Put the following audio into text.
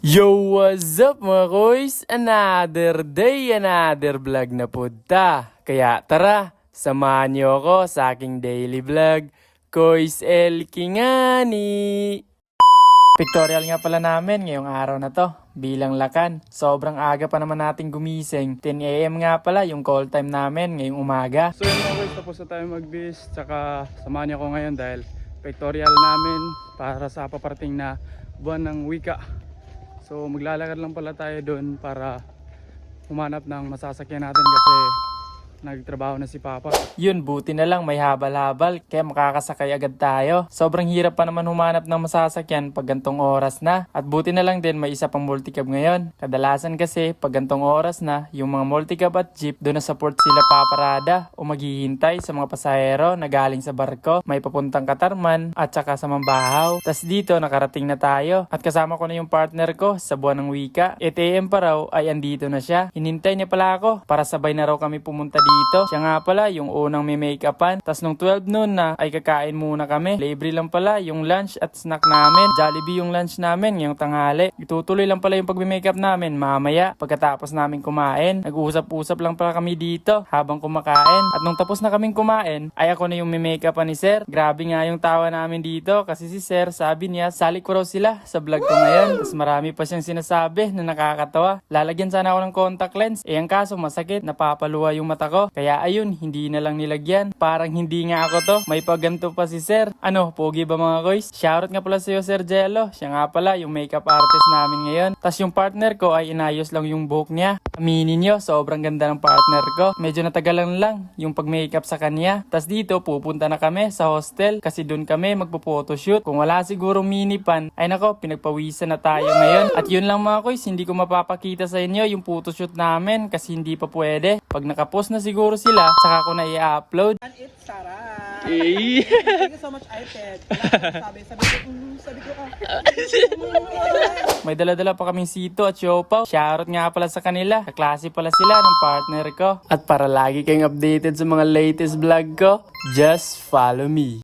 Yo, what's up mga koys? Another day, another vlog na punta. Kaya tara, samahan niyo ako sa aking daily vlog. Koys El Kingani! Pictorial nga pala namin ngayong araw na to, bilang lakan. Sobrang aga pa naman natin gumising. 10 AM nga pala yung call time namin ngayong umaga. So yun mga boys, tapos na tayo mag-bis. Tsaka samahan niyo ako ngayon dahil pictorial namin para sa paparating na buwan ng wika. So maglalakad lang pala tayo doon para humanap ng masasakyan natin kasi nagtrabaho na si Papa. Yun, buti na lang may habal-habal kaya makakasakay agad tayo. Sobrang hirap pa naman humanap ng masasakyan pag gantong oras na. At buti na lang din may isa pang multicab ngayon. Kadalasan kasi pag gantong oras na, yung mga multicab at jeep doon na sa port sila paparada o maghihintay sa mga pasahero na galing sa barko. May papuntang Katarman at saka sa Mambahaw. Tas dito nakarating na tayo at kasama ko na yung partner ko sa buwan ng wika. 8 AM pa raw ay andito na siya. Hinintay niya pala ako para sabay na raw kami pumunta dito. Siya nga pala yung unang may make-upan. Tas nung 12 noon na ay kakain muna kami. Libre lang pala yung lunch at snack namin. Jollibee yung lunch namin ngayong tanghali. Itutuloy lang pala yung pag-make-up namin mamaya pagkatapos namin kumain. Nag-uusap-usap lang pala kami dito habang kumakain. At nung tapos na kaming kumain ay ako na yung may make-upan ni Sir. Grabe nga yung tawa namin dito kasi si Sir sabi niya sali ko raw sila sa vlog ko ngayon. Tas marami pa siyang sinasabi na nakakatawa. Lalagyan sana ako ng contact lens. Ang kaso masakit, napapaluwa yung mata ko. Kaya ayun, hindi na lang nilagyan. Parang hindi nga ako to. May paganto pa si Sir. Ano, pogi ba mga koys? Shoutout nga pala sa'yo Sir Jello. Siya nga pala yung makeup artist namin ngayon. Tas yung partner ko ay inayos lang yung buhok niya. Aminin nyo, sobrang ganda ng partner ko. Medyo natagalan lang yung pag-makeup sa kanya. Tas dito, pupunta na kami sa hostel kasi doon kami magpo-photoshoot. Kung wala sigurong mini pan, ay nako, pinagpawisan na tayo ngayon. At yun lang mga koys, hindi ko mapapakita sa inyo yung photoshoot namin kasi hindi pa pwede. Pag nakapost na siguro sila, saka ko na i-upload. And it's Sarah. Thank you so much, iPad. Sabi ko, May dala-dala pa kaming sito at siopaw. Shoutout nga pala sa kanila. Kaklase pala sila ng partner ko. At para lagi kayong updated sa mga latest vlog ko, just follow me.